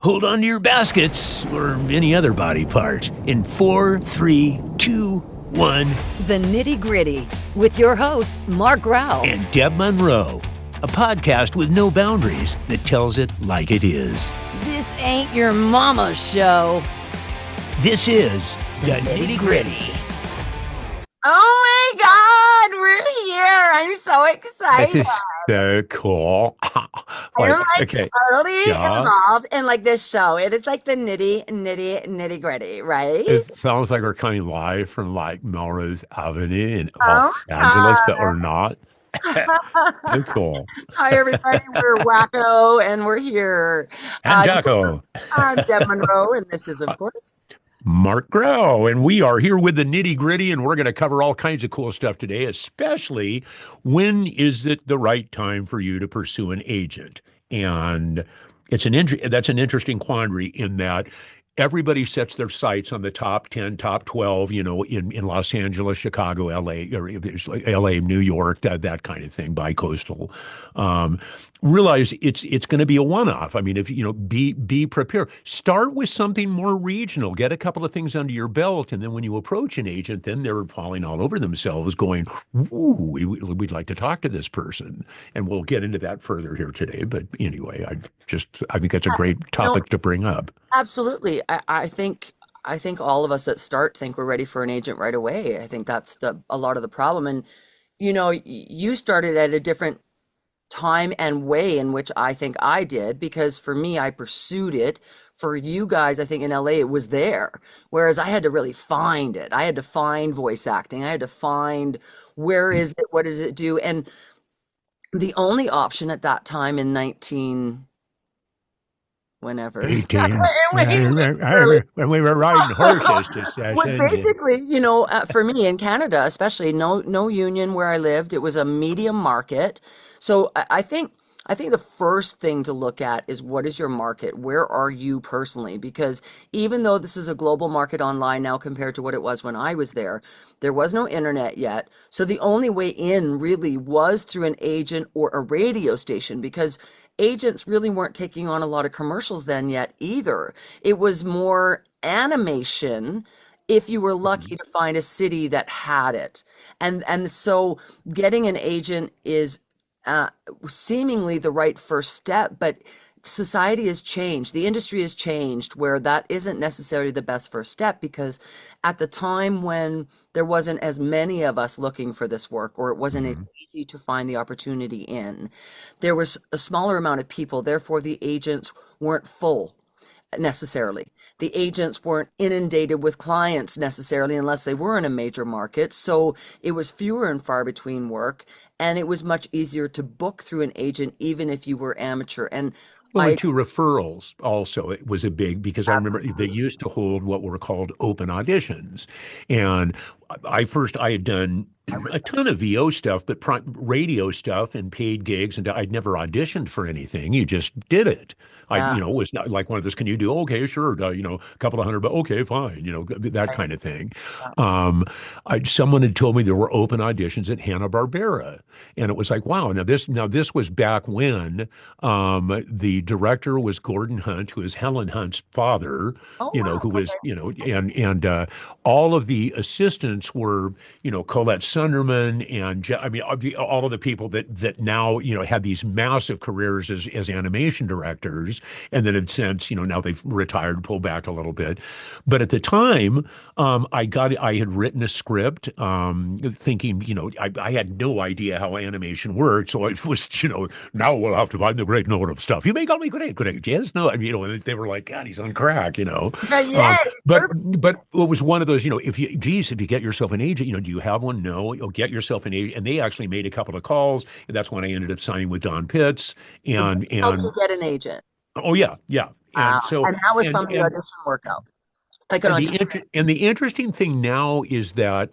Hold on to your baskets or any other body part in 4, 3, 2, 1. The Nitty Gritty with your hosts, Marc Graue and Deb Munro. A podcast with no boundaries that tells it like it is. This ain't your mama's show. This is the Nitty Gritty. Oh my God, we're here. I'm so excited. This is so cool. I'm totally involved in this show. It is like the nitty gritty, right? It sounds like we're coming live from Melrose Avenue in Los Angeles, but we're not. So cool. Hi, everybody. We're Wacko, and we're here. And Jacko. I'm Deb Munro, and this is, of course, Marc Graue, and we are here with the Nitty Gritty, and we're going to cover all kinds of cool stuff today, especially when is it the right time for you to pursue an agent? And that's an interesting quandary in that everybody sets their sights on the top 10, top 12, in Los Angeles, Chicago, LA, or LA, New York, that kind of thing, bi-coastal. Realize it's going to be a one-off. I mean, if be prepared. Start with something more regional. Get a couple of things under your belt, and then when you approach an agent, then they're falling all over themselves, going, "Ooh, we'd like to talk to this person." And we'll get into that further here today. But anyway, I think that's a great topic to bring up. Absolutely. I think all of us that start think we're ready for an agent right away. I think that's a lot of the problem. And you started at a different time and way in which I think I did, because for me, I pursued it. For you guys, I think in LA, it was there. Whereas I had to really find it. I had to find voice acting. I had to find where is it? What does it do? And the only option at that time in 18, when we were riding horses to session. Was basically, for me in Canada, especially no union where I lived. It was a medium market. So I think the first thing to look at is, what is your market? Where are you personally? Because even though this is a global market online now compared to what it was when I was there was no internet yet. So the only way in really was through an agent or a radio station, because agents really weren't taking on a lot of commercials then yet either. It was more animation if you were lucky to find a city that had it. And so getting an agent is seemingly the right first step, but society has changed. The industry has changed where that isn't necessarily the best first step, because at the time when there wasn't as many of us looking for this work, or it wasn't as easy to find the opportunity in, there was a smaller amount of people. Therefore, the agents weren't full necessarily. The agents weren't inundated with clients necessarily unless they were in a major market. So it was fewer and far between work, and it was much easier to book through an agent even if you were amateur. And and to referrals also, it was a big, because I remember they used to hold what were called open auditions. And I had done a ton of VO stuff, but radio stuff and paid gigs, and I'd never auditioned for anything. You just did it. It was not like one of those, can you do? Okay, sure. A couple of $100, but okay, fine. That kind of thing. Someone had told me there were open auditions at Hanna-Barbera, and it was like, wow. Now this was back when the director was Gordon Hunt, who is Helen Hunt's father. Who was and all of the assistants were Colette Sunderman and all of the people that now had these massive careers as animation directors. And then have since, now they've retired, pulled back a little bit. But at the time, I had written a script, thinking, I had no idea how animation worked. So it was, now we'll have to find the great note of stuff. You make all me great. Yes, no. And they were like, God, he's on crack, But it was one of those, if you get yourself an agent, do you have one? No, you'll get yourself an agent. And they actually made a couple of calls. And that's when I ended up signing with Don Pitts. And how do you get an agent? Oh, yeah. And that was from the audition workout. And the interesting thing now is that,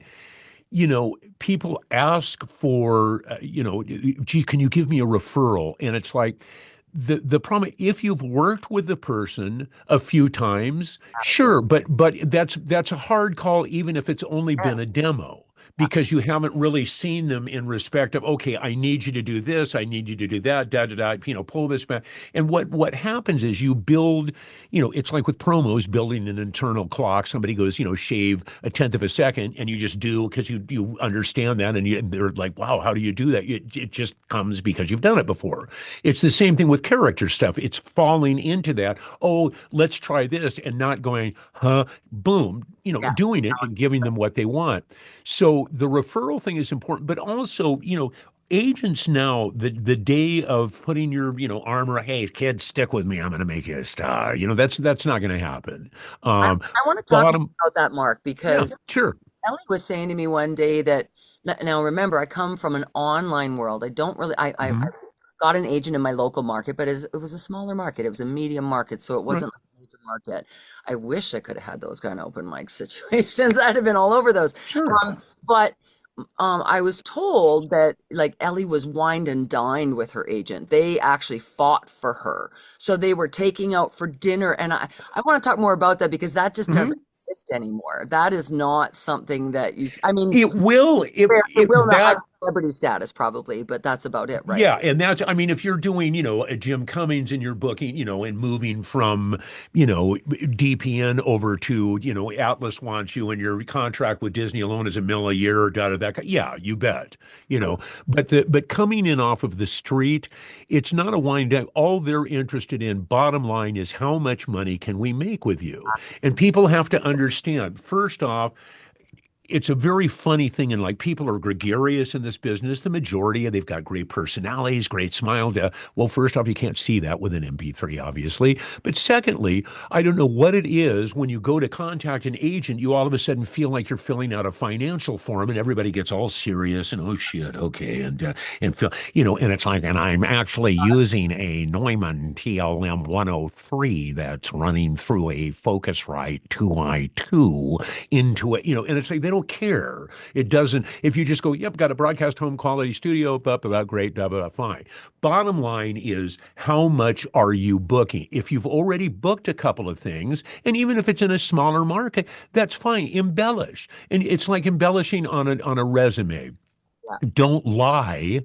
people ask for, gee, can you give me a referral? And it's like, the problem, if you've worked with the person a few times, sure, but that's a hard call, even if it's only been a demo. because you haven't really seen them in respect of, okay, I need you to do this, I need you to do that, da da da, pull this back. And what happens is you build, it's like with promos, building an internal clock. Somebody goes, shave a tenth of a second, and you just do because you understand that, and they're like, wow, how do you do that? It just comes because you've done it before. It's the same thing with character stuff. It's falling into that. Oh, let's try this, and not going, huh, boom, Yeah. doing it and giving them what they want. So the referral thing is important, but also, agents now, the day of putting your, armor, hey, kids, stick with me, I'm going to make you a star. That's not going to happen. I want to talk Bottom, about that, Mark, yeah, because sure. Ellie was saying to me one day that now remember, I come from an online world. I don't really I Hmm. got an agent in my local market, but it was a smaller market. It was a medium market, so it Right. wasn't like a major market. I wish I could have had those kind of open mic situations. I'd have been all over those. Sure. But I was told that like Ellie was wined and dined with her agent. They actually fought for her. So they were taking out for dinner. And I want to talk more about that because that just Mhm. doesn't exist anymore. That is not something that I mean, It will, it will not have that celebrity status probably, but that's about it, right? Yeah, and that's, I mean, if you're doing, a Jim Cummings and you're booking, and moving from, DPN over to, Atlas wants you and your contract with Disney alone is a mil a year, da da da. Yeah, you bet, but coming in off of the street, it's not a wind down. All they're interested in, bottom line, is how much money can we make with you? And people have to understand, first off, it's a very funny thing, and like people are gregarious in this business. The majority of they've got great personalities, great smile. Well, first off, you can't see that with an MP3, obviously. But secondly, I don't know what it is when you go to contact an agent, you all of a sudden feel like you're filling out a financial form, and everybody gets all serious and oh shit, okay, and feel and it's like, and I'm actually using a Neumann TLM 103 that's running through a Focusrite 2i2 into it, and it's like they don't care. It doesn't, if you just go, yep, got a broadcast home quality studio, blah, blah, blah, great, blah, blah, blah, fine. Bottom line is, how much are you booking? If you've already booked a couple of things, and even if it's in a smaller market, that's fine. Embellish. And it's like embellishing on a resume. Yeah. Don't lie,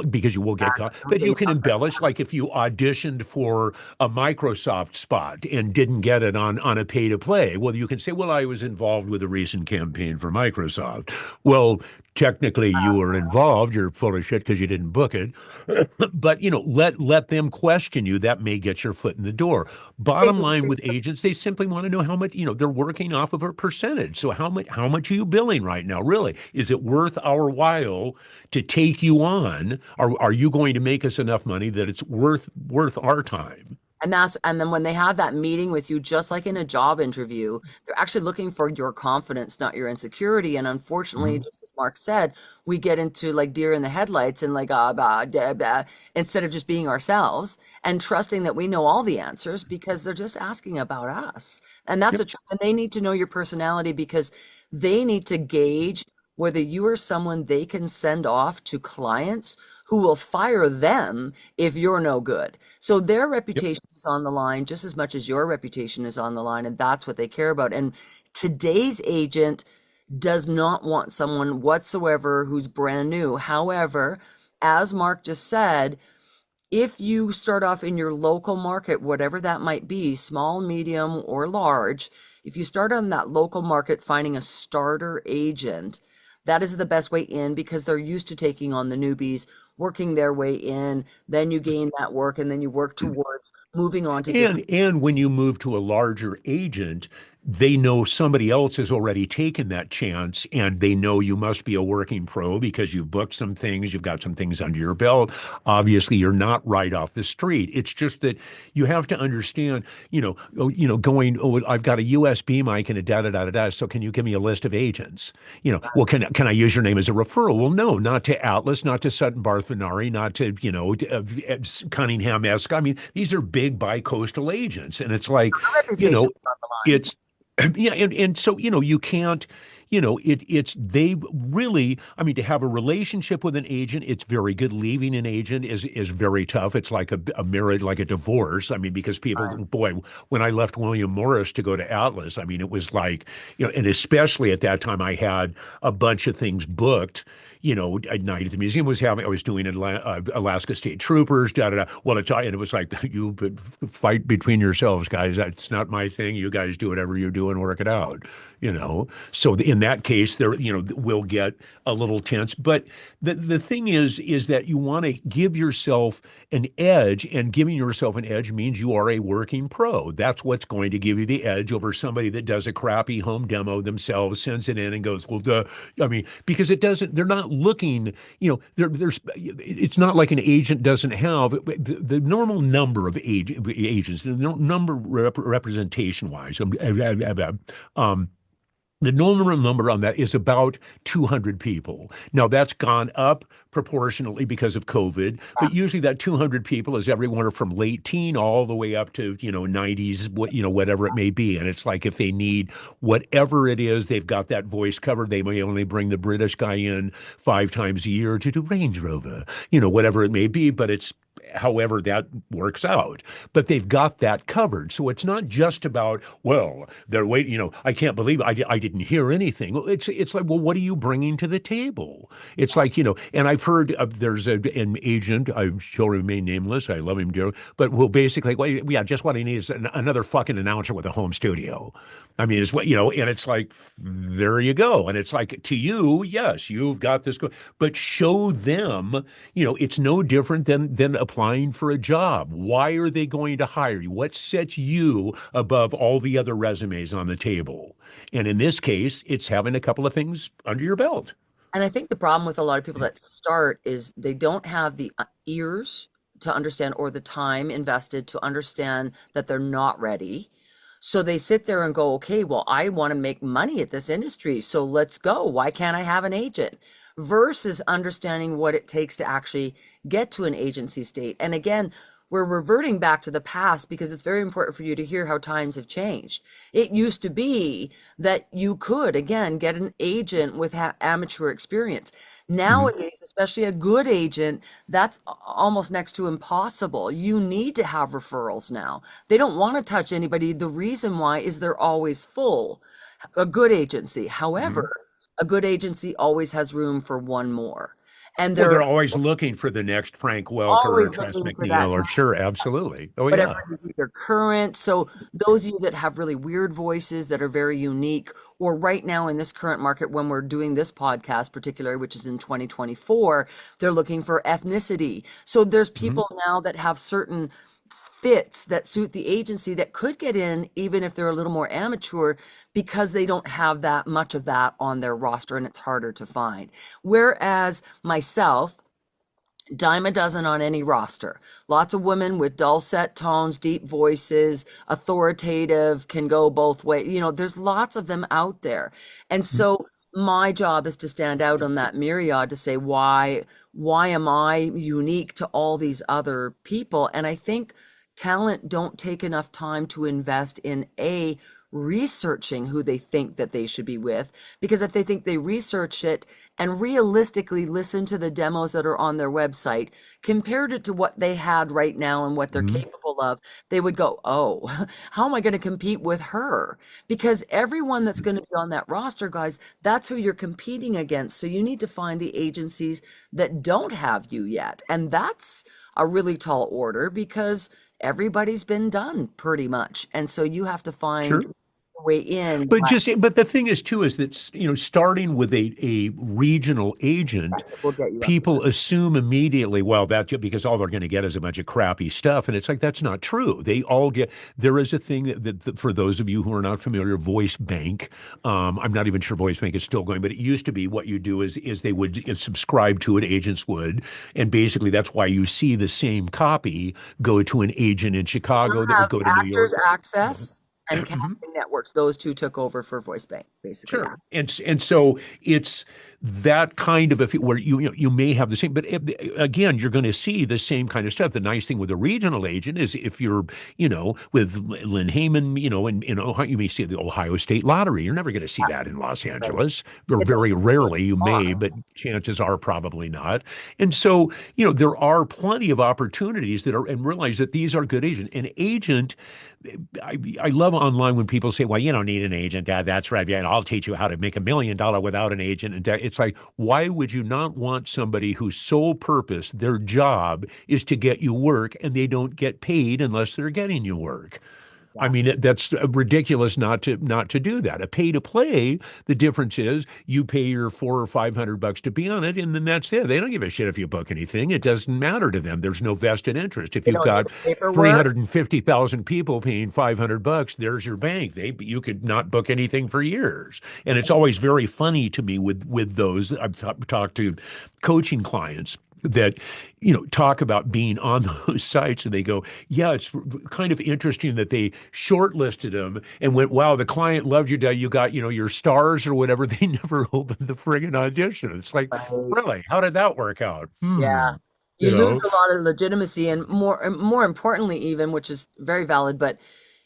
because you will get caught. But you can embellish, like if you auditioned for a Microsoft spot and didn't get it on a pay to play. Well, you can say, well, I was involved with a recent campaign for Microsoft. Well, technically you were involved. You're full of shit because you didn't book it. But let them question you. That may get your foot in the door. Bottom line with agents, they simply want to know how much, they're working off of a percentage. So how much are you billing right now? Really? Is it worth our while to take you on? Are you going to make us enough money that it's worth our time? And then when they have that meeting with you, just like in a job interview, they're actually looking for your confidence, not your insecurity. And unfortunately, Mhm. just as Mark said, we get into like deer in the headlights and like blah, blah, blah, instead of just being ourselves and trusting that we know all the answers because they're just asking about us. And that's Yep. a truth. And they need to know your personality because they need to gauge whether you are someone they can send off to clients who will fire them if you're no good. So their Yep. reputation is on the line just as much as your reputation is on the line, and that's what they care about. And today's agent does not want someone whatsoever who's brand new. However, as Mark just said, if you start off in your local market, whatever that might be, small, medium, or large, if you start on that local market finding a starter agent, that is the best way in because they're used to taking on the newbies, working their way in, then you gain that work, and then you work towards moving on to different. And when you move to a larger agent, they know somebody else has already taken that chance, and they know you must be a working pro because you've booked some things, you've got some things under your belt. Obviously, you're not right off the street. It's just that you have to understand, going, oh, I've got a USB mic and a da da da da da. So can you give me a list of agents? Well, can I use your name as a referral? Well, no, not to Atlas, not to Sutton Barthenari, not to Cunningham-esque. I mean, these are big bi-coastal agents, and it's like, Reputation is on the line. it's yeah, and so you it's they really, I mean, to have a relationship with an agent, it's very good. Leaving an agent is very tough. It's like a marriage, like a divorce. I mean, because people, boy, when I left William Morris to go to Atlas, I mean, it was like, and especially at that time, I had a bunch of things booked. At night at the museum I was doing Alaska State Troopers, da da da. Well, and it was like, you fight between yourselves, guys. That's not my thing. You guys do whatever you do and work it out. So in that case, there, we'll get a little tense. But the thing is that you want to give yourself an edge, and giving yourself an edge means you are a working pro. That's what's going to give you the edge over somebody that does a crappy home demo themselves, sends it in and goes, well, duh. I mean, because they're not looking, it's not like an agent doesn't have the normal number of agents, the number representation wise. The normal number on that is about 200 people. Now, that's gone up proportionately because of COVID, but usually that 200 people is everywhere from late teen all the way up to, 90s, whatever it may be. And it's like if they need whatever it is, they've got that voice covered. They may only bring the British guy in 5 times a year to do Range Rover, whatever it may be, but it's however that works out. But they've got that covered. So it's not just about, well, they're waiting, I can't believe I didn't hear anything. Well, it's like, well, what are you bringing to the table? It's like, and I've heard there's an agent, I shall remain nameless, I love him dearly, but will basically, well, yeah, just what I need is another fucking announcer with a home studio. I mean, it's what, and it's like, there you go. And it's like, to you, yes, you've got this, but show them, it's no different than applying for a job. Why are they going to hire you? What sets you above all the other resumes on the table? And in this case, it's having a couple of things under your belt. And I think the problem with a lot of people that start is they don't have the ears to understand or the time invested to understand that they're not ready. So they sit there and go, okay, well, I want to make money at this industry, so let's go. Why can't I have an agent? Versus understanding what it takes to actually get to an agency state. And again, we're reverting back to the past because it's very important for you to hear how times have changed. It used to be that you could, again, get an agent with amateur experience. Nowadays, especially a good agent, that's almost next to impossible. You need to have referrals now. They don't want to touch anybody. The reason why is they're always full. A good agency. However, a good agency always has room for one more. And they're always looking for the next Frank Welker or Tress McNeil, or sure, absolutely. Oh, whatever yeah. is either current. So those of you that have really weird voices that are very unique, or right now in this current market, when we're doing this podcast, particularly, which is in 2024, they're looking for ethnicity. So there's people now that have certain fits that suit the agency that could get in even if they're a little more amateur because they don't have that much of that on their roster and it's harder to find. Whereas myself, dime a dozen on any roster. Lots of women with dulcet tones, deep voices, authoritative, can go both ways. There's lots of them out there. And so my job is to stand out on that myriad to say, why am I unique to all these other people? And I think talent don't take enough time to invest in researching who they think that they should be with, because if they think they research it and realistically listen to the demos that are on their website, compared it to what they had right now and what they're capable of, they would go, oh, how am I going to compete with her? Because everyone that's going to be on that roster, guys, that's who you're competing against. So you need to find the agencies that don't have you yet. And that's a really tall order because everybody's been done pretty much. And so you have to find way in. But the thing is too is that starting with a regional agent, people assume immediately, well, that's because all they're going to get is a bunch of crappy stuff, and it's like that's not true. They all get. There is a thing that for those of you who are not familiar, Voice Bank. I'm not even sure Voice Bank is still going, but it used to be. What you do is they would subscribe to it, agents would, and basically that's why you see the same copy go to an agent in Chicago that would go to New York. Access and casting network networks. Those two took over for voice bank, basically. Sure. And so it's that kind of where you may have the same, but again, you're going to see the same kind of stuff. The nice thing with a regional agent is if you're, with Lynn Heyman, in Ohio, you may see the Ohio State Lottery. You're never going to see that in Los Angeles, or very rarely you may, but chances are probably not. And so, there are plenty of opportunities and realize that these are good agents. An agent, I love online when people say, well, you don't need an agent. That's right. Yeah, I'll teach you how to make $1 million without an agent. And it's like, why would you not want somebody whose sole purpose, their job, is to get you work and they don't get paid unless they're getting you work? I mean, that's ridiculous not to do that. A pay to play, the difference is you pay your $400 or $500 to be on it, and then that's it. They don't give a shit if you book anything. It doesn't matter to them. There's no vested interest. If you've got 350,000 people paying $500, there's your bank. You could not book anything for years. And it's always very funny to me with those. I've talked to coaching clients that talk about being on those sites, and they go, yeah, it's kind of interesting that they shortlisted them and went, wow, the client loved you, you got your stars or whatever. They never opened the friggin' audition. It's like, really, how did that work out? Yeah, you lose a lot of legitimacy, and more importantly, even, which is very valid, but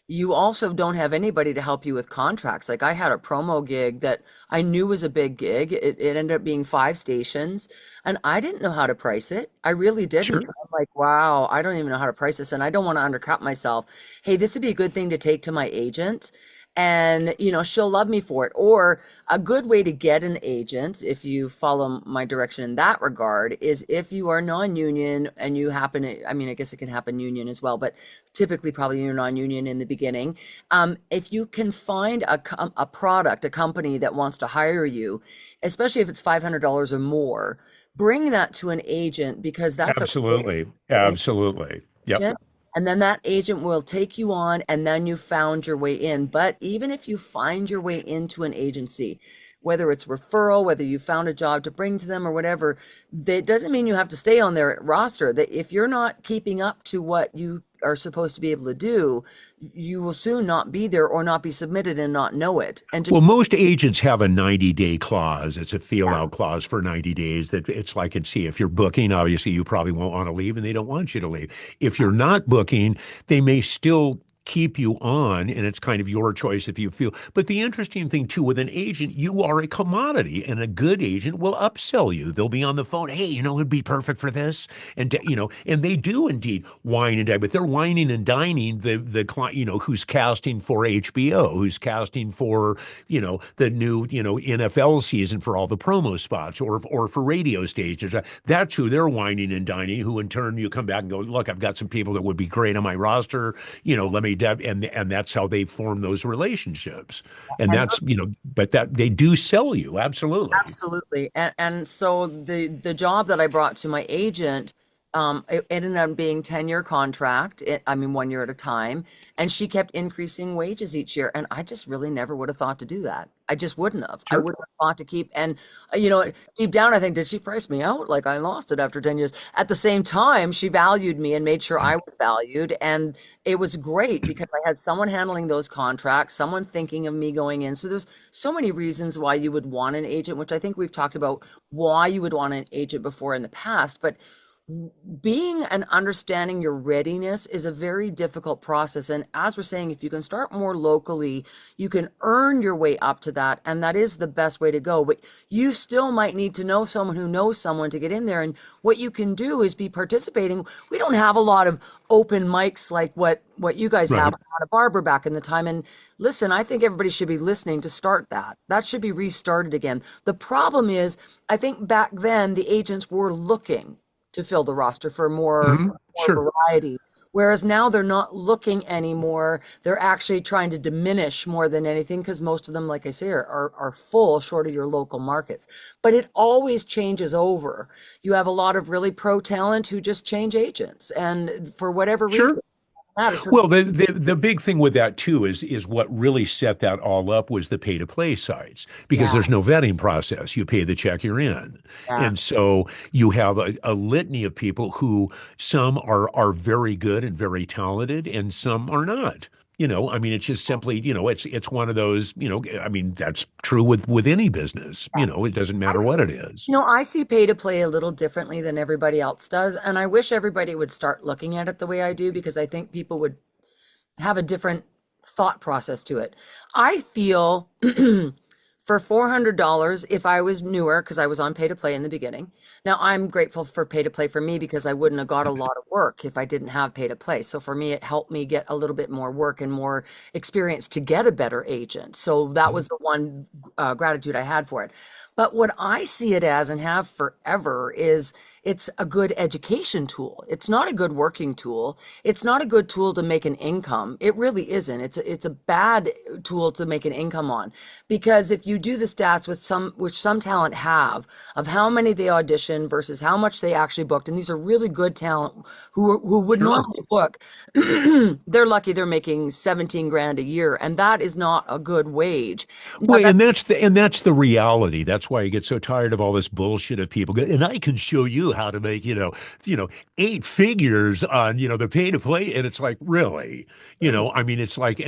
you also don't have anybody to help you with contracts. Like, I had a promo gig that I knew was a big gig. It ended up being 5 stations, and I didn't know how to price it. I really didn't. Sure. I'm like, wow, I don't even know how to price this, and I don't want to undercut myself. Hey, this would be a good thing to take to my agent, and she'll love me for it. Or a good way to get an agent, if you follow my direction in that regard, is if you are non-union and you happen to, I mean, I guess it can happen union as well, but typically probably you're non-union in the beginning. If you can find a product, a company that wants to hire you, especially if it's $500 or more, bring that to an agent, because that's absolutely. Yep. And then that agent will take you on, and then you found your way in. But even if you find your way into an agency, whether it's referral, whether you found a job to bring to them or whatever, that doesn't mean you have to stay on their roster. That if you're not keeping up to what you are supposed to be able to do, you will soon not be there or not be submitted and not know it. And well, most agents have a 90-day clause. It's a feel-out clause for 90 days. That it's like, and see, if you're booking, obviously you probably won't want to leave, and they don't want you to leave. If you're not booking, they may still keep you on, and it's kind of your choice if you feel. But the interesting thing too, with an agent, you are a commodity, and a good agent will upsell you. They'll be on the phone, hey, it'd be perfect for this, and and they do indeed wine and dine, but they're wining and dining the client, who's casting for HBO, who's casting for the new NFL season for all the promo spots, or for radio stations. That's who they're wining and dining. Who in turn you come back and go, look, I've got some people that would be great on my roster. Let me. And that's how they form those relationships. And that's, but that they do sell you. Absolutely. And so the job that I brought to my agent, it ended up being 10-year contract. 1 year at a time. And she kept increasing wages each year. And I just really never would have thought to do that. I just wouldn't have. Sure. I wouldn't have thought to keep. And, deep down, I think, did she price me out? Like, I lost it after 10 years. At the same time, she valued me and made sure I was valued. And it was great because I had someone handling those contracts, someone thinking of me going in. So there's so many reasons why you would want an agent, which I think we've talked about why you would want an agent before in the past. But being and understanding your readiness is a very difficult process. And as we're saying, if you can start more locally, you can earn your way up to that. And that is the best way to go. But you still might need to know someone who knows someone to get in there. And what you can do is be participating. We don't have a lot of open mics like what you guys have on a barber back in the time. And listen, I think everybody should be listening to start that. That should be restarted again. The problem is, I think back then the agents were looking to fill the roster for more variety. Whereas now they're not looking anymore. They're actually trying to diminish more than anything, because most of them, like I say, are full short of your local markets. But it always changes over. You have a lot of really pro talent who just change agents, and for whatever reason. Well, the big thing with that too is what really set that all up was the pay to play sites, because there's no vetting process. You pay the check, you're in. And so you have a litany of people who some are very good and very talented, and some are not. I mean, it's just simply, it's one of those, I mean, that's true with any business. It doesn't I matter what see, it is. I see pay to play a little differently than everybody else does. And I wish everybody would start looking at it the way I do, because I think people would have a different thought process to it. I feel for $400, if I was newer, because I was on pay to play in the beginning. Now, I'm grateful for pay to play for me, because I wouldn't have got a lot of work if I didn't have pay to play. So for me, it helped me get a little bit more work and more experience to get a better agent. So that Mhm. was the one gratitude I had for it. But what I see it as, and have forever, is it's a good education tool. It's not a good working tool. It's not a good tool to make an income. It really isn't. It's a bad tool to make an income on, because if you do the stats which some talent have, of how many they audition versus how much they actually booked, and these are really good talent who would Sure. normally book, they're lucky they're making 17 grand a year, and that is not a good wage. Now Well, that and that's the reality. That's why you get so tired of all this bullshit of people. And I can show you how to make, eight figures on, the pay to play. And it's like, really, I mean, it's like,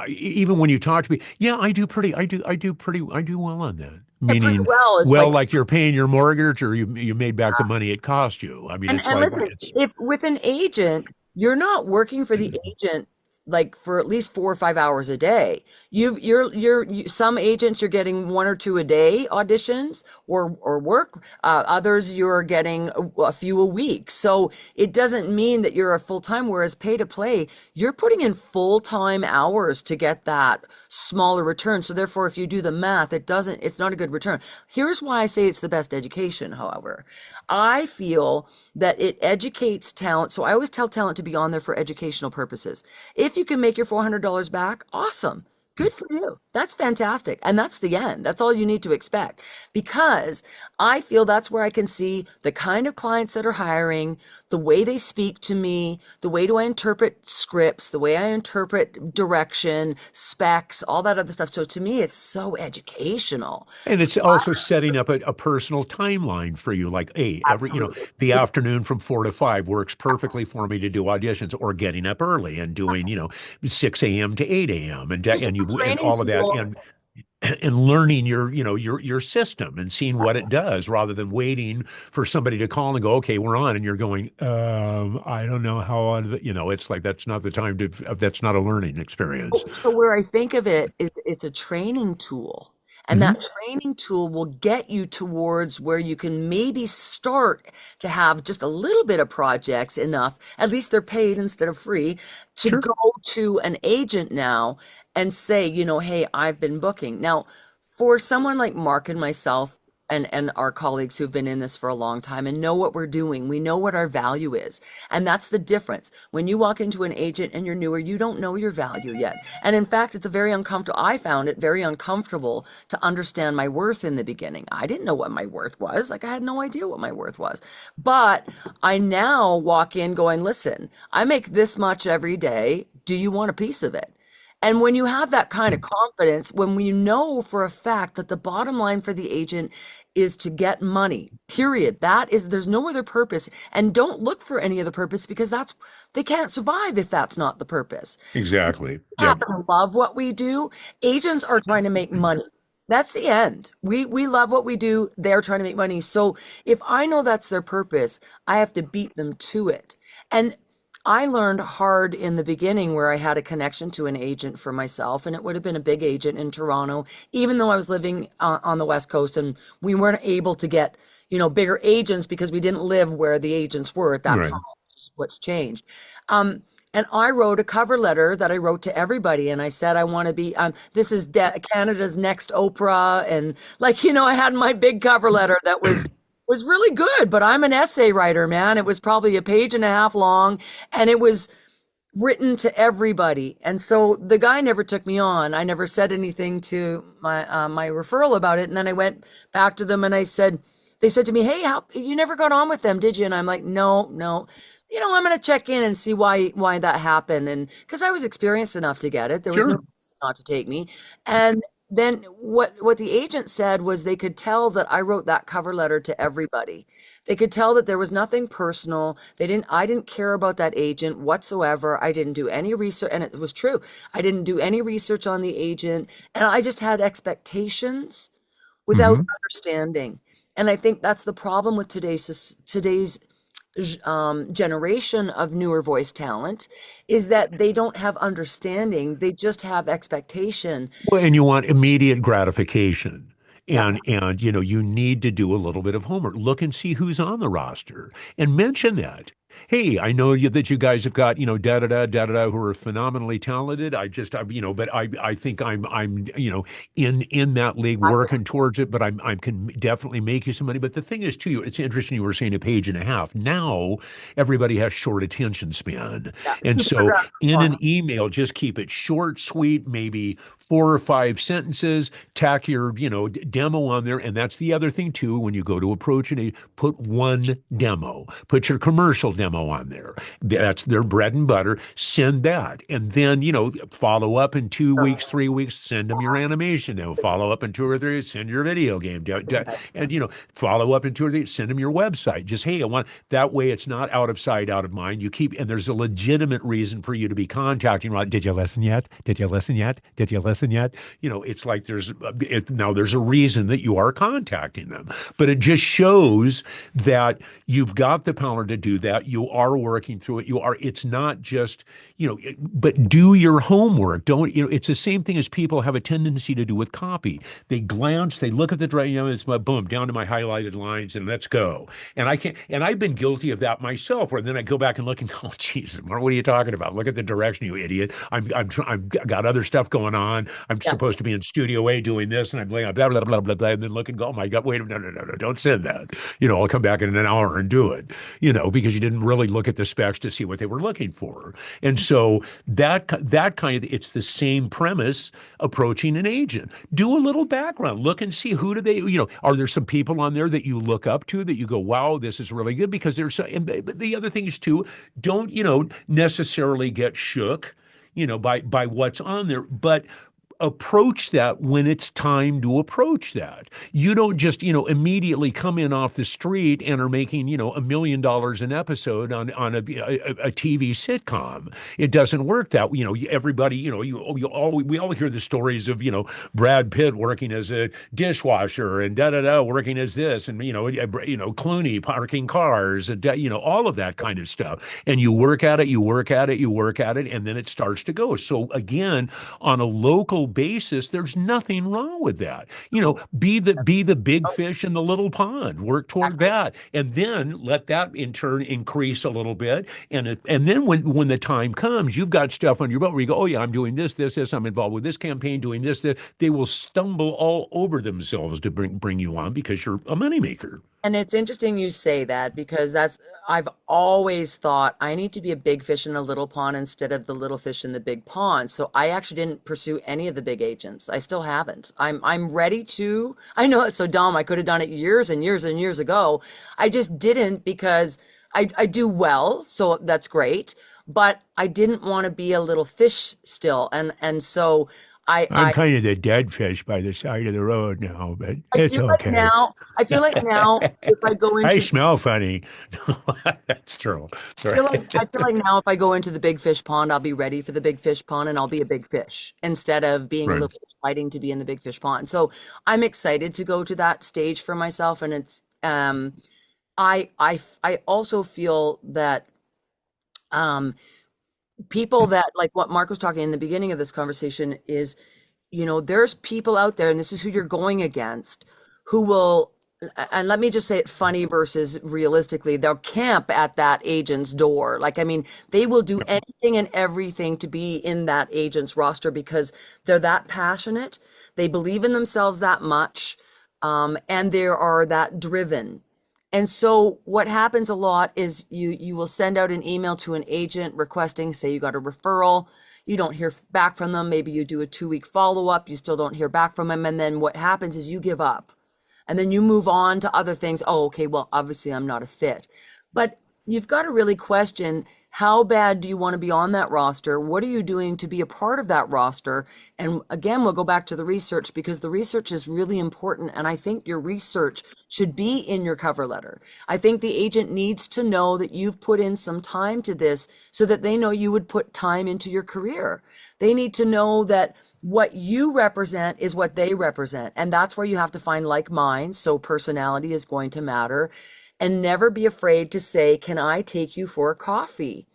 even when you talk to me, yeah, I do well on that. pretty Meaning, well is well, like. like you're paying your mortgage, or you made back the money it cost you. I mean, And it's and like listen, it's if with an agent, you're not working for the agent like for at least 4 or 5 hours a day. Some agents you're getting one or two a day auditions or work. Others you're getting a few a week. So it doesn't mean that you're a full time. Whereas pay to play, you're putting in full time hours to get that smaller return. So therefore, if you do the math, it's not a good return. Here's why I say it's the best education, however. I feel that it educates talent. So I always tell talent to be on there for educational purposes. If you can make your $400 back, awesome. Good for you. That's fantastic. And that's the end. That's all you need to expect. Because I feel that's where I can see the kind of clients that are hiring, the way they speak to me, the way do I interpret scripts, the way I interpret direction, specs, all that other stuff. So to me, it's so educational. And So it's also setting up a personal timeline for you. Like, hey, absolutely. the afternoon from 4 to 5 works perfectly for me to do auditions, or getting up early and doing, 6 a.m. to 8 a.m. Just a And training all of that, tool. and learning your system and seeing what it does, rather than waiting for somebody to call and go, okay, we're on, and you're going, I don't know how on, it's like, that's not the time to, that's not a learning experience. So where I think of it is it's a training tool. And that Hmm. training tool will get you towards where you can maybe start to have just a little bit of projects enough, at least they're paid instead of free, to Sure. go to an agent now and say, hey, I've been booking. Now, for someone like Mark and myself, and our colleagues who've been in this for a long time and know what we're doing. We know what our value is. And that's the difference. When you walk into an agent and you're newer, you don't know your value yet. And in fact, it's a very uncomfortable, I found it very uncomfortable to understand my worth in the beginning. I didn't know what my worth was. Like I had no idea what my worth was. But I now walk in going, listen, I make this much every day. Do you want a piece of it? And when you have that kind of confidence, when we know for a fact that the bottom line for the agent is to get money, period. There's no other purpose. And don't look for any other purpose, because they can't survive if that's not the purpose. Exactly. We Yep. happen to love what we do. Agents are trying to make money. That's the end. We love what we do. They're trying to make money. So if I know that's their purpose, I have to beat them to it. And I learned hard in the beginning, where I had a connection to an agent for myself, and it would have been a big agent in Toronto, even though I was living on the West Coast, and we weren't able to get, bigger agents because we didn't live where the agents were at that Right. time. Which is what's changed. And I wrote a cover letter that I wrote to everybody, and I said, I want to be, this is Canada's next Oprah. And I had my big cover letter that was really good, but I'm an essay writer, man. It was probably a page and a half long, and it was written to everybody. And so the guy never took me on. I never said anything to my referral about it. And then I went back to them and they said to me, hey, how you never got on with them, did you? And I'm like, no, no. I'm going to check in and see why that happened. And because I was experienced enough to get it, there was no Sure. reason not to take me. And then what the agent said was they could tell that I wrote that cover letter to everybody. They could tell that there was nothing personal. I didn't care about that agent whatsoever. I didn't do any research, and it was true. I didn't do any research on the agent, and I just had expectations without Hmm. understanding. And I think that's the problem with today's generation of newer voice talent, is that they don't have understanding. They just have expectation. Well, and you want immediate gratification. Yeah. And you need to do a little bit of homework. Look and see who's on the roster and mention that. Hey, I know that you guys have got, da da da da da who are phenomenally talented. But I think I'm in that league I, working towards it, but I can definitely make you some money. But the thing is too, it's interesting you were saying a page and a half. Now everybody has short attention span. yeah. And Two so paragraphs in long. an email, just keep it short, sweet, maybe 4 or 5 sentences, tack your, demo on there. And that's the other thing too, when you go to approach it, put one demo, put your commercial demo on there. That's their bread and butter. Send that. And then, follow up in 2 weeks, 3 weeks, send them your animation demo. Follow up in 2 or 3, send your video game. And, follow up in 2 or 3, send them your website. Just, hey, I want that way it's not out of sight, out of mind. And there's a legitimate reason for you to be contacting. Right? Did you listen yet? Did you listen yet? Did you listen yet? It's like now there's a reason that you are contacting them, but it just shows that you've got the power to do that. You are working through it. It's not just, but do your homework. Don't, it's the same thing as people have a tendency to do with copy. They glance, they look at the, it's my boom, down to my highlighted lines and let's go. And I've been guilty of that myself, where then I go back and look and oh, Jesus, what are you talking about? Look at the direction, you idiot. I've got other stuff going on. I'm Yeah. supposed to be in Studio A doing this, and I'm blah, blah, blah, blah, blah, blah, and then look and go, oh my God, wait a minute, no, don't send that. I'll come back in an hour and do it, because you didn't really look at the specs to see what they were looking for. And so that kind of, it's the same premise approaching an agent. Do a little background, look and see who do they, are there some people on there that you look up to that you go, wow, this is really good? Because there's, and the other thing is too, don't, necessarily get shook, by what's on there, but approach that when it's time to approach that. You don't just, immediately come in off the street and are making, $1 million an episode on a TV sitcom. It doesn't work that, everybody, we all hear the stories of, Brad Pitt working as a dishwasher and working as this, and, Clooney parking cars and, all of that kind of stuff. And you work at it, and then it starts to go. So again, on a local basis, there's nothing wrong with that. Be the big fish in the little pond. Work toward that, and then let that in turn increase a little bit. And then when the time comes, you've got stuff on your belt where you go, oh yeah, I'm doing this. I'm involved with this campaign, doing this. They will stumble all over themselves to bring you on because you're a moneymaker. And it's interesting you say that, because I've always thought I need to be a big fish in a little pond instead of the little fish in the big pond. So I actually didn't pursue any of the big agents. I still haven't. I'm ready to. I know it's so dumb. I could have done it years and years and years ago. I just didn't, because I do well, so that's great. But I didn't want to be a little fish still. And so I'm I kind of the dead fish by the side of the road now, but I it's feel like okay. now, I feel like now if I go I into smell funny. That's true. Right. I feel like now if I go into the big fish pond, I'll be ready for the big fish pond and I'll be a big fish instead of being a Right. little fish fighting to be in the big fish pond. So I'm excited to go to that stage for myself. And it's I also feel that um people that, like what Mark was talking in the beginning of this conversation, is, there's people out there, and this is who you're going against, who will, and let me just say it funny versus realistically, they'll camp at that agent's door. Like, I mean, they will do anything and everything to be in that agent's roster because they're that passionate. They believe in themselves that much, and they are that driven. And so what happens a lot is you will send out an email to an agent requesting, say you got a referral, you don't hear back from them, maybe you do a 2-week follow-up, you still don't hear back from them, and then what happens is you give up. And then you move on to other things. Oh, okay, well, obviously I'm not a fit. But you've got to really question, How bad do you want to be on that roster? What are you doing to be a part of that roster? And again, we'll go back to the research because the research is really important. And I think your research should be in your cover letter. I think the agent needs to know that you've put in some time to this so that they know you would put time into your career. They need to know that what you represent is what they represent. And that's where you have to find like minds. So personality is going to matter. And never be afraid to say, can I take you for a coffee?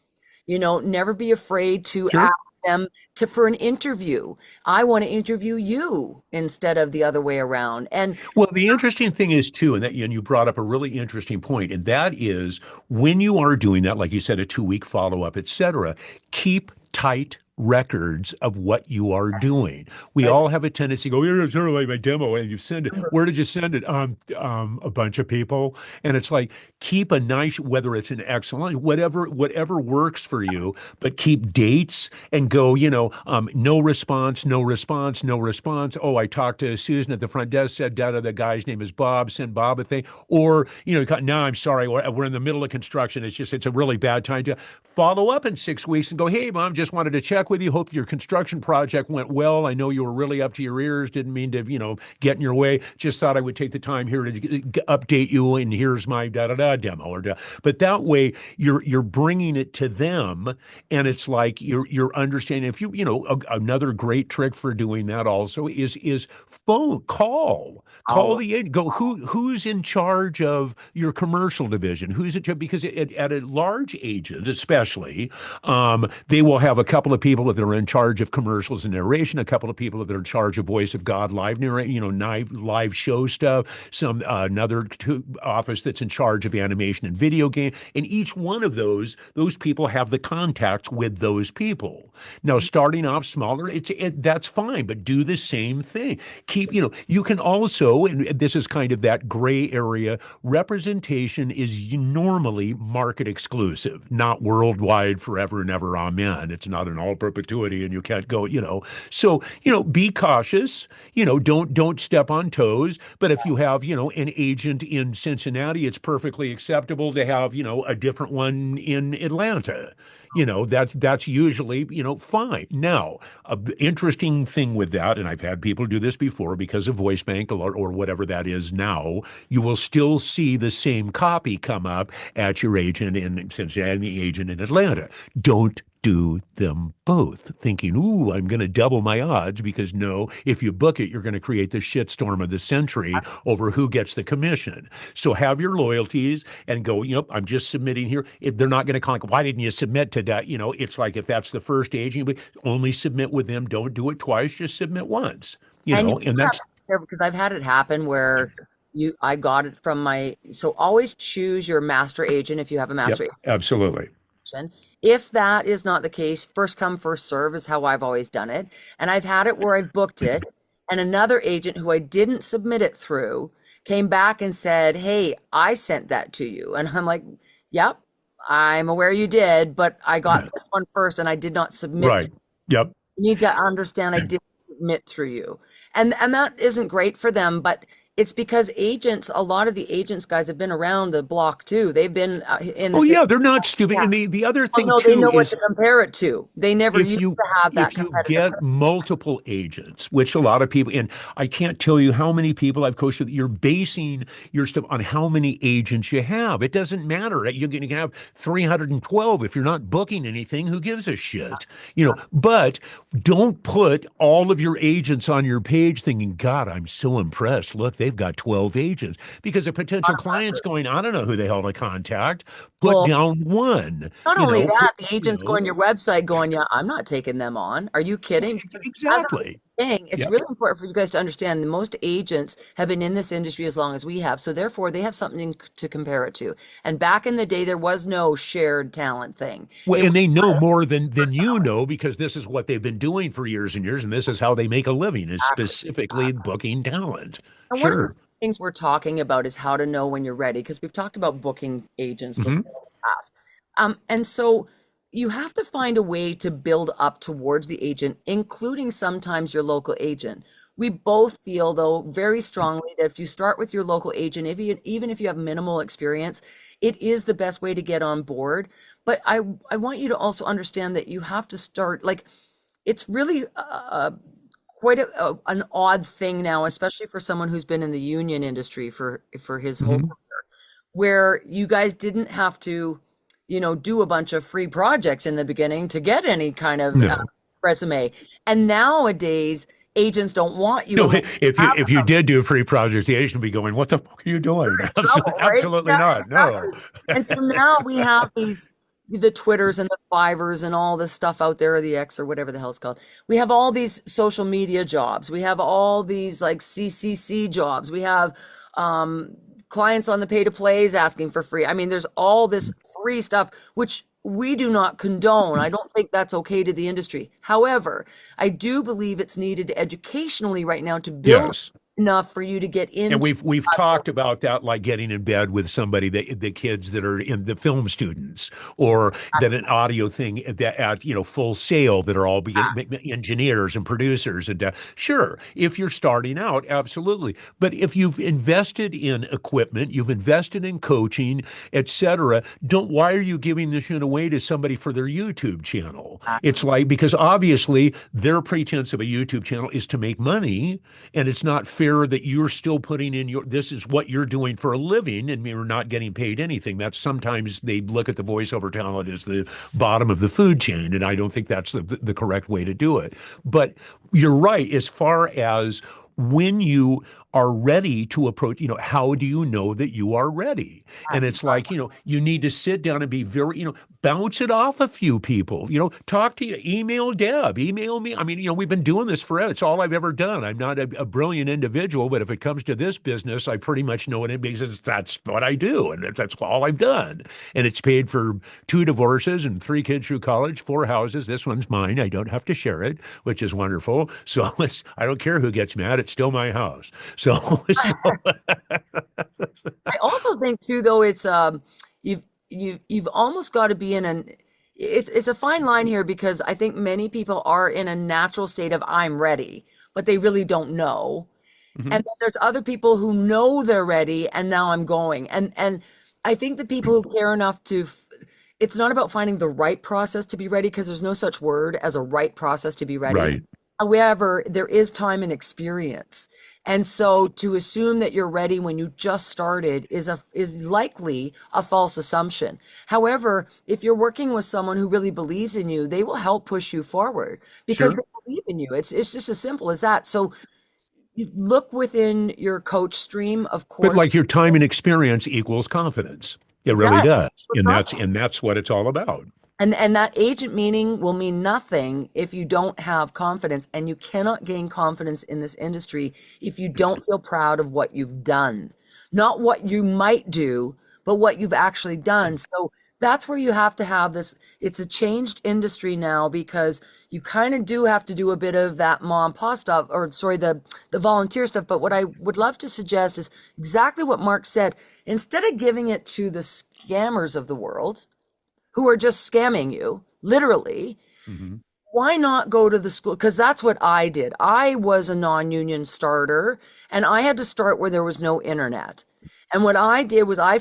Never be afraid to Sure. ask them for an interview. I want to interview you instead of the other way around. And Well, the interesting thing is too, and you brought up a really interesting point, and that is when you are doing that, like you said, a 2-week follow-up, et cetera, keep tight records of what you are doing. We all have a tendency to go, here's sort of like my demo, and you send it. Where did you send it? A bunch of people. And it's like, keep a nice, whether it's an excellent, whatever works for you, but keep dates and go, no response, no response, no response. Oh, I talked to Susan at the front desk, said, the guy's name is Bob, send Bob a thing. Or, no, I'm sorry, we're in the middle of construction. It's a really bad time to follow up in 6 weeks and go, hey, Mom, just wanted to check with you. Hope your construction project went well. I know you were really up to your ears. Didn't mean to, get in your way. Just thought I would take the time here to update you. And here's my demo. But that way, you're bringing it to them, and it's like you're understanding. If another great trick for doing that also is phone call. Call who's in charge of your commercial division? Who's in charge? Because at a large agent, especially, they will have a couple of people that are in charge of commercials and narration, a couple of people that are in charge of Voice of God live live show stuff, another office that's in charge of animation and video game, and each one of those people have the contacts with those people. Now, starting off smaller, that's fine, but do the same thing. Keep, you can also, and this is kind of that gray area, representation is normally market exclusive, not worldwide forever and ever, amen. It's not an all perpetuity and you can't go, So, be cautious, don't step on toes. But if you have, an agent in Cincinnati, it's perfectly acceptable to have, a different one in Atlanta. That's usually, fine. Now, an interesting thing with that, and I've had people do this before because of voice bank or whatever that is now, you will still see the same copy come up at your agent in Cincinnati and the agent in Atlanta. Don't do them both, thinking, ooh, I'm going to double my odds, because no, if you book it, you're going to create the shitstorm of the century over who gets the commission. So have your loyalties and go, I'm just submitting here. If they're not going to call, why didn't you submit to that? It's like, if that's the first agent, only submit with them. Don't do it twice, just submit once, and that's because I've had it happen where I got it from so always choose your master agent if you have a master agent. Absolutely. If that is not the case, first come, first serve is how I've always done it. And I've had it where I've booked it, and another agent who I didn't submit it through came back and said, hey, I sent that to you. And I'm like, yep, I'm aware you did, but I got this one first and I did not submit. Right. Yep. You need to understand I didn't submit through you. And that isn't great for them, but it's because a lot of the agents guys have been around the block too. They've been in the Oh yeah, they're not stupid. Yeah. And the other thing too they know is what to compare it to. They never used to have that. If you get multiple agents, which a lot of people, and I can't tell you how many people I've coached with, you're basing your stuff on how many agents you have. It doesn't matter. You're going to have 312 if you're not booking anything. Who gives a shit? But don't put all of your agents on your page thinking, God, I'm so impressed. Look, they've got 12 agents, because a potential client's going, I don't know who the hell to contact. Put down one. Not only that, the agents go on your website going, yeah, I'm not taking them on. Are you kidding? Because exactly. It's really important for you guys to understand that most agents have been in this industry as long as we have. So therefore, they have something to compare it to. And back in the day, there was no shared talent thing. Well, and they know more than you know, because this is what they've been doing for years and years. And this is how they make a living, is specifically booking talent. And one of the things we're talking about is how to know when you're ready, because we've talked about booking agents before in the past. And so you have to find a way to build up towards the agent, including sometimes your local agent. We both feel, though, very strongly that if you start with your local agent, even if you have minimal experience, it is the best way to get on board. But I want you to also understand that you have to start, like, it's really quite an odd thing now, especially for someone who's been in the union industry for his whole, Mhm. where you guys didn't have to, do a bunch of free projects in the beginning to get any kind of No. resume. And nowadays, agents don't want you No, unless if you you have if you did do free projects, the agent would be going, "What the fuck are you doing?" trouble, right? Absolutely Yeah, not. No. exactly. And so now we have the Twitters and the Fivers and all this stuff out there, or the X or whatever the hell it's called. We have all these social media jobs. We have all these like CCC jobs. We have clients on the pay to plays asking for free. I mean, there's all this free stuff, which we do not condone. I don't think that's okay to the industry. However, I do believe it's needed educationally right now to build Yes. enough for you to get And into. we've talked about that, like getting in bed with somebody, the kids that are in the film students, or that an audio thing that at Full Sail, that are all engineers and producers, and sure, if you're starting out, absolutely. But if you've invested in equipment, you've invested in coaching, etc., don't why are you giving this shit away to somebody for their YouTube channel? It's like, because obviously their pretense of a YouTube channel is to make money, and it's not fair that you're still putting in this is what you're doing for a living, and you're not getting paid anything. That's sometimes they look at the voiceover talent as the bottom of the food chain, and I don't think that's the correct way to do it. But you're right, as far as when you are ready to approach, how do you know that you are ready? And it's like, you need to sit down and be very, bounce it off a few people, talk to you, email Deb, email me. I mean, we've been doing this forever. It's all I've ever done. I'm not a brilliant individual, but if it comes to this business, I pretty much know what it means. That's what I do. And that's all I've done. And it's paid for 2 divorces and 3 kids through college, 4 houses. This one's mine. I don't have to share it, which is wonderful. So I don't care who gets mad. It's still my house. So, I also think too, though, it's you've almost got to be in an it's a fine line here, because I think many people are in a natural state of I'm ready, but they really don't know. And Mhm. then there's other people who know they're ready and now I'm going. And I think the people who care enough it's not about finding the right process to be ready, because there's no such word as a right process to be ready. Right. However, there is time and experience. And so to assume that you're ready when you just started is likely a false assumption. However, if you're working with someone who really believes in you, they will help push you forward because Sure. they believe in you. It's just as simple as that. So you look within your coach stream, of But course. like, your time and experience equals confidence. It really Yeah, does. it's And not. that's what it's all about. And that agent meaning will mean nothing if you don't have confidence, and you cannot gain confidence in this industry if you don't feel proud of what you've done. Not what you might do, but what you've actually done. So that's where you have to have this. It's a changed industry now, because you kind of do have to do a bit of that mom and pop stuff, or sorry, the volunteer stuff. But what I would love to suggest is exactly what Mark said. Instead of giving it to the scammers of the world, who are just scamming you, literally, Mhm. why not go to the school? Because that's what I did. I was a non-union starter, and I had to start where there was no internet. And what I did was I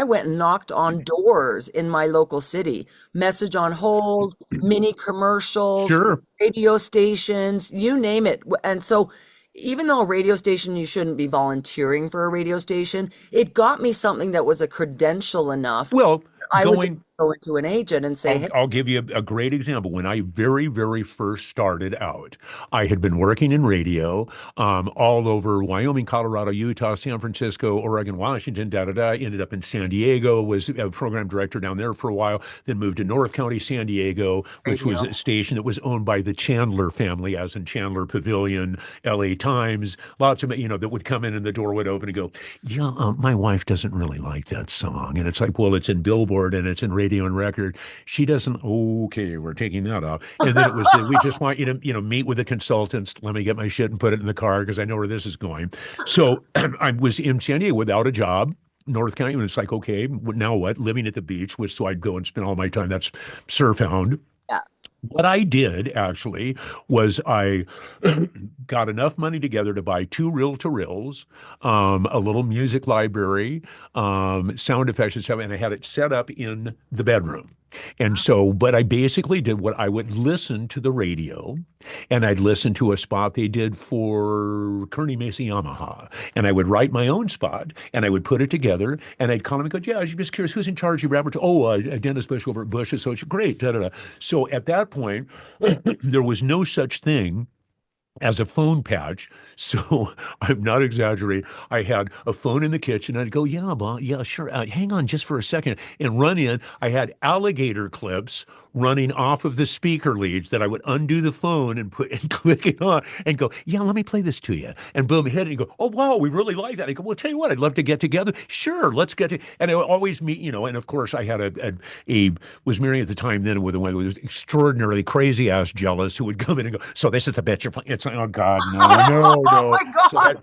went and knocked on doors in my local city, message on hold, mini commercials, Sure. radio stations, you name it. And so even though a radio station, you shouldn't be volunteering for a radio station, it got me something that was a credential enough. Well, I was able going to go into an agent and say, hey, I'll give you a great example. When I very, very first started out, I had been working in radio all over Wyoming, Colorado, Utah, San Francisco, Oregon, Washington, da da da. Ended up in San Diego, was a program director down there for a while, then moved to North County, San Diego, which was radio. a station that was owned by the Chandler family, as in Chandler Pavilion, LA Times, lots of, that would come in and the door would open and go, yeah, my wife doesn't really like that song. And it's like, well, it's in Billboard and it's in radio and record. She doesn't. Okay, we're taking that off. And then it was, we just want you to, meet with the consultants. Let me get my shit and put it in the car because I know where this is going. So I was in San Diego without a job. North County, and it's like, okay, now what? Living at the beach, which so I'd go and spend all my time. That's surf hound. Yeah. What I did actually was I got enough money together to buy two reel-to-reels, a little music library, sound effects and stuff, and I had it set up in the bedroom. And so, but I basically did what I would listen to the radio, and I'd listen to a spot they did for Kearney Mesa Yamaha, and I would write my own spot, and I would put it together, and I'd call him and go, "Yeah, I'm just curious, who's in charge of your advertising?" "Oh, Dennis Bush over at Bush Associates." "Great." Da, da, da. So at that point, there was no such thing as a phone patch. So I'm not exaggerating. I had a phone in the kitchen. I'd go, "Yeah, Bob, yeah, sure. Hang on just for a second," and run in. I had alligator clips running off of the speaker leads that I would undo the phone and put and click it on and go, "Yeah, let me play this to you." And boom, hit it and go, "Oh, wow, we really like that." I go, "Well, tell you what, I'd love to get together." "Sure, let's get to," and I would always meet, and of course I had a was married at the time then with a woman who was extraordinarily crazy ass jealous who would come in and go, "So this is the bitch you're playing." It's like, oh God, no, no, Oh no. my So God.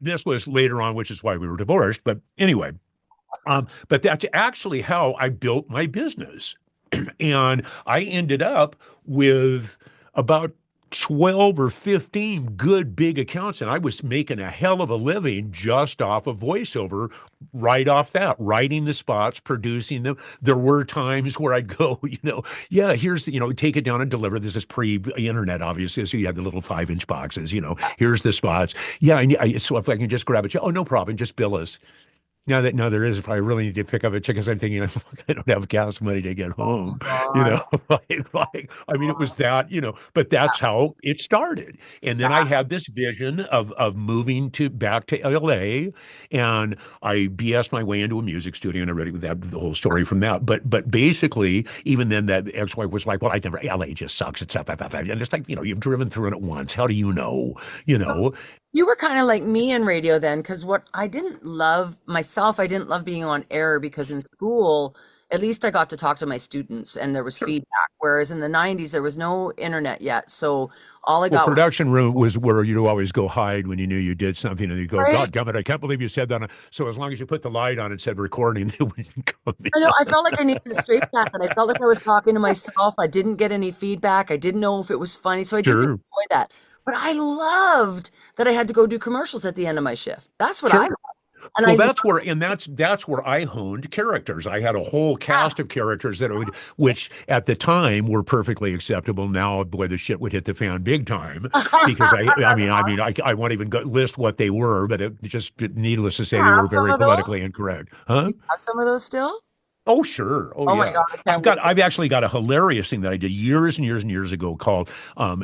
this was later on, which is why we were divorced. But anyway, but that's actually how I built my business. And I ended up with about 12 or 15 good big accounts, and I was making a hell of a living just off of voiceover, right off that, writing the spots, producing them. There were times where I'd go, "Yeah, here's, take it down and deliver." This is pre-internet, obviously, so you had the little 5-inch boxes, "Here's the spots." "Yeah, so if I can just grab it." "Oh, no problem, just bill us." Now there is, if I really need to pick up a chicken, I'm thinking, I don't have gas money to get home, God. I mean, it was that, but that's how it started. And then I had this vision of moving back to LA, and I BS'd my way into a music studio, and I read the whole story from that. But basically, even then, that ex-wife was like, "Well, LA just sucks. It's up. And it's like, you've driven through it once. How do you know? You know, You were kind of like me in radio then, because what I didn't love myself, I didn't love being on air because in school, at least I got to talk to my students and there was Sure. feedback. Whereas in the 90s, there was no internet yet. So all I Well, got was, production room was where you'd always go hide when you knew you did something, and you go, right? "God damn it, I can't believe you said that." So as long as you put the light on and said recording, they wouldn't come I know, in. I felt like I needed a straight jacket. I felt like I was talking to myself. I didn't get any feedback. I didn't know if it was funny. So I didn't Sure, enjoy that. But I loved that I had to go do commercials at the end of my shift. That's what I sure. loved. And Well, I, that's where I honed characters. I had a whole cast of characters which at the time were perfectly acceptable. Now, boy, the shit would hit the fan big time because I won't even list what they were, but it just needless to say, they have were some very of those. politically incorrect. Huh? You have some of those still? Oh, sure. Oh, Oh my yeah. God, I can't wait. I've actually got a hilarious thing that I did years and years and years ago called, I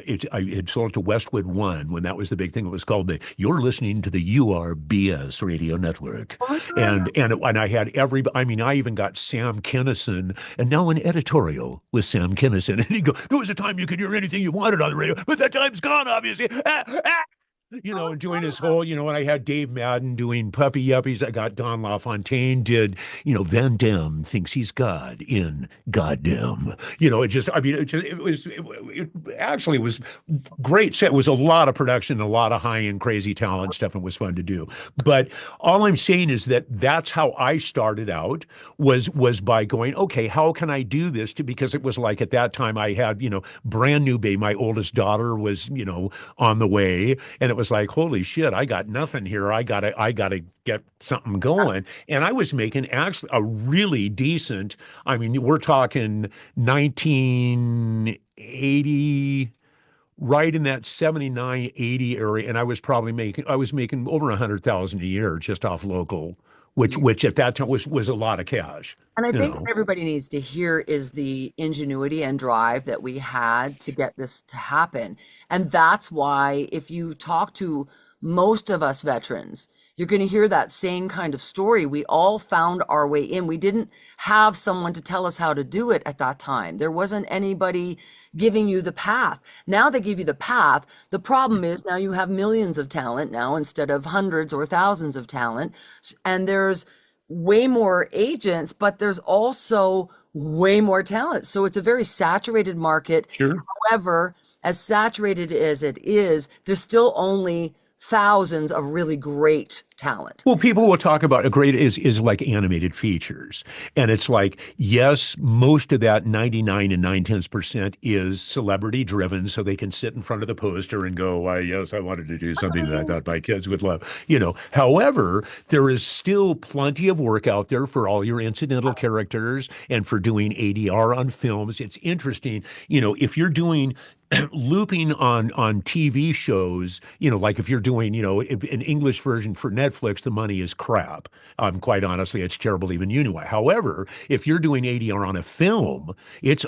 had sold it to Westwood One when that was the big thing. It was called "You're Listening to the URBS Radio Network." Oh my God. And I had I even got Sam Kinison, and now an editorial with Sam Kinison. And he'd go, "There was a time you could hear anything you wanted on the radio, but that time's gone, obviously." And doing his whole, and I had Dave Madden doing Puppy Yuppies. I got Don LaFontaine did, Van Damme thinks he's God in Goddamn. It actually was great set. It was a lot of production, a lot of high-end crazy talent stuff, and was fun to do. But all I'm saying is that that's how I started out was by going, okay, how can I do this because it was like at that time I had, brand new baby. My oldest daughter was, on the way, and it was like, holy shit, I got nothing here. I gotta get something going. And I was making actually a really decent, we're talking 1980, right in that 79, 80 area. And I was making over 100,000 a year just off local, which at that time was a lot of cash, And I you think what know. everybody needs to hear is the ingenuity and drive that we had to get this to happen. And that's why if you talk to most of us veterans, you're going to hear that same kind of story. We all found our way in. We didn't have someone to tell us how to do it at that time. There wasn't anybody giving you the path. Now they give you the path. The problem is now you have millions of talent now instead of hundreds or thousands of talent. And there's way more agents, but there's also way more talent. So it's a very saturated market. Sure. However, as saturated as it is, there's still only thousands of really great talent. Well, people will talk about a great is like animated features. And it's like, yes, most of that 99 and 9/10% is celebrity driven, so they can sit in front of the poster and go, why, yes, I wanted to do something that I thought my kids would love. However, there is still plenty of work out there for all your incidental characters and for doing ADR on films. It's interesting, if you're doing looping on TV shows, like if you're doing, an English version for Netflix, the money is crap. Quite honestly, it's terrible even anyway. However, if you're doing ADR on a film,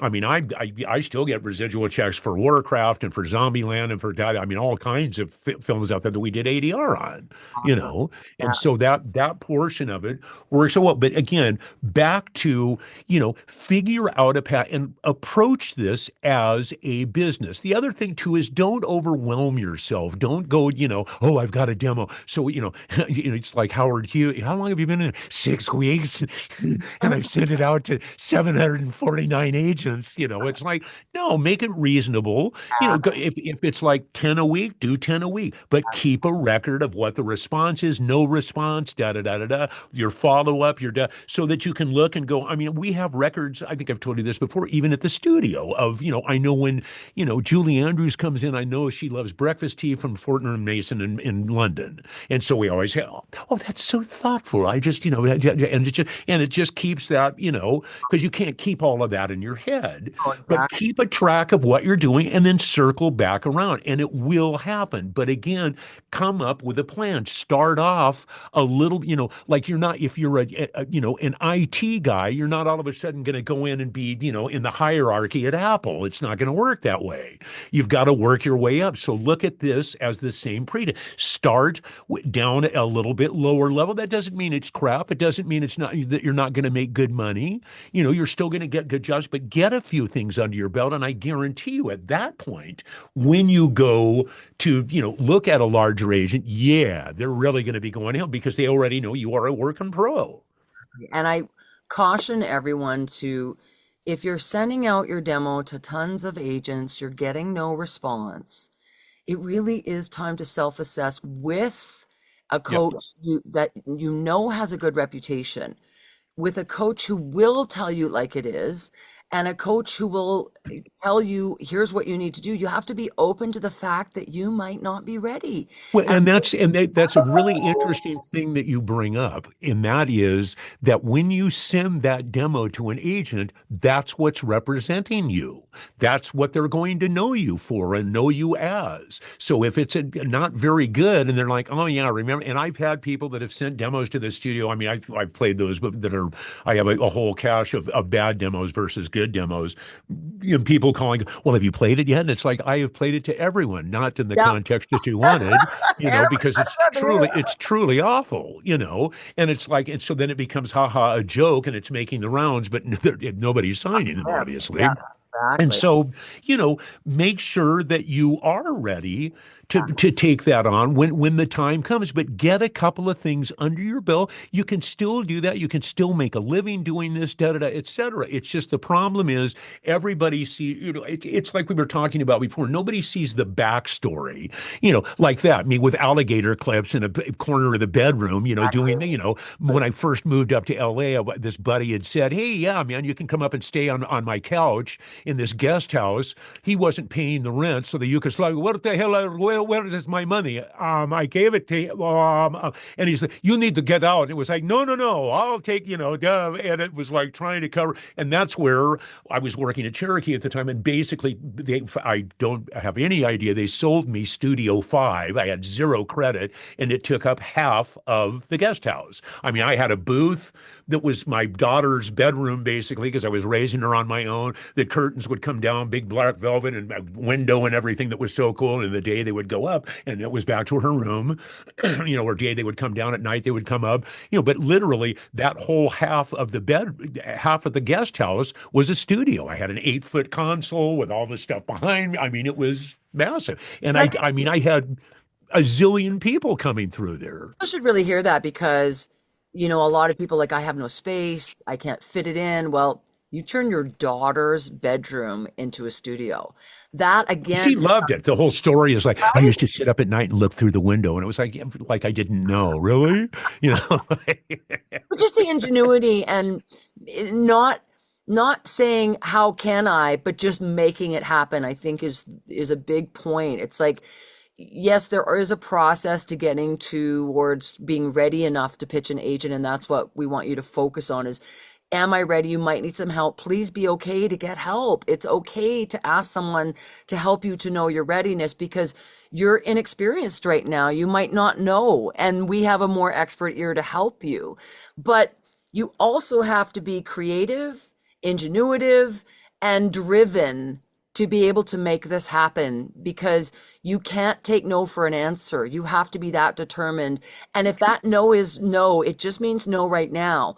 I mean, I still get residual checks for Warcraft and for Zombieland and for that. I mean, all kinds of films out there that we did ADR on, Awesome. and Yeah. so that portion of it works so well. But again, back to, figure out a path and approach this as a business. The other thing too is don't overwhelm yourself. Don't go, oh, I've got a demo. So, it's like Howard Hughes. How long have you been in? 6 weeks. And I've sent it out to 749 agents. It's like, no, make it reasonable. If it's like 10 a week, do 10 a week, but keep a record of what the response is, no response, da da da da da, your follow up, so that you can look and go. I mean, we have records. I think I've told you this before, even at the studio of, I know when, Julie Andrews comes in, I know she loves breakfast tea from Fortnum and Mason in London. And so we always have, oh, that's so thoughtful. I just, and it just keeps that, because you can't keep all of that in your head, Oh, but exactly. keep a track of what you're doing and then circle back around and it will happen. But again, come up with a plan. Start off a little, like you're not, if you're an IT guy, you're not all of a sudden going to go in and be, in the hierarchy at Apple. It's not going to work that way. You've got to work your way up. So look at this as the same start down a little bit lower level. That doesn't mean it's crap. It doesn't mean it's not that you're not going to make good money. You're still going to get good jobs, but get a few things under your belt. And I guarantee you at that point, when you go to, look at a larger agent, yeah, they're really going to be going hell because they already know you are a working pro. And I caution everyone to, if you're sending out your demo to tons of agents, you're getting no response. It really is time to self-assess with a Yep. coach that has a good reputation, with a coach who will tell you like it is, and a coach who will tell you, here's what you need to do. You have to be open to the fact that you might not be ready. Well, And that's a really interesting thing that you bring up, and that is that when you send that demo to an agent, that's what's representing you. That's what they're going to know you for and know you as. So if it's not very good, and they're like, oh yeah, remember, and I've had people that have sent demos to the studio. I mean, I've played those, but I have a whole cache of bad demos versus good demos. People calling, well, have you played it yet? And it's like, I have played it to everyone, not in the yeah, context that you wanted. Aaron, Because I'd rather hear it's truly awful, and it's like, and so then it becomes haha a joke and it's making the rounds, but nobody's signing them, that. obviously. Yeah, And exactly. so, make sure that you are ready to take that on when the time comes, but get a couple of things under your belt. You can still do that. You can still make a living doing this, da da da, et cetera. It's just the problem is everybody it's like we were talking about before. Nobody sees the backstory, like that. Me with alligator clips in a corner of the bedroom, doing, when I first moved up to LA, this buddy had said, hey, yeah, man, you can come up and stay on my couch in this guest house. He wasn't paying the rent, so the Yugoslav, what the hell? Where is my money? I gave it to him. And he's like, you need to get out. It was like, no, no, no, I'll take, duh. And it was like trying to cover. And that's where I was working at Cherokee at the time. And basically, I don't have any idea. They sold me Studio 5. I had zero credit, and it took up half of the guest house. I mean, I had a booth that was my daughter's bedroom, basically, because I was raising her on my own. The curtains would come down, big black velvet and a window and everything that was so cool. And the day they would go up, and it was back to her room, or day they would come down at night, they would come up, but literally that whole half of the guest house was a studio. I had an 8-foot console with all the stuff behind me. I mean, it was massive. And I mean, I had a zillion people coming through there. I should really hear that because, a lot of people like, I have no space, I can't fit it in. Well, You turn your daughter's bedroom into a studio. That again, She loved it. The whole story is like, I used to sit up at night and look through the window, and it was like I didn't know, really, you know. but just the ingenuity and not not saying how can I, but just making it happen, I think is a big point. It's like, yes, there is a process to getting towards being ready enough to pitch an agent, and that's what we want you to focus on is, am I ready? You might need some help. Please be okay to get help. It's okay to ask someone to help you to know your readiness because you're inexperienced right now. You might not know, and we have a more expert ear to help you. But you also have to be creative, ingenuitive, and driven to be able to make this happen because you can't take no for an answer. You have to be that determined. And if that no is no, it just means no right now.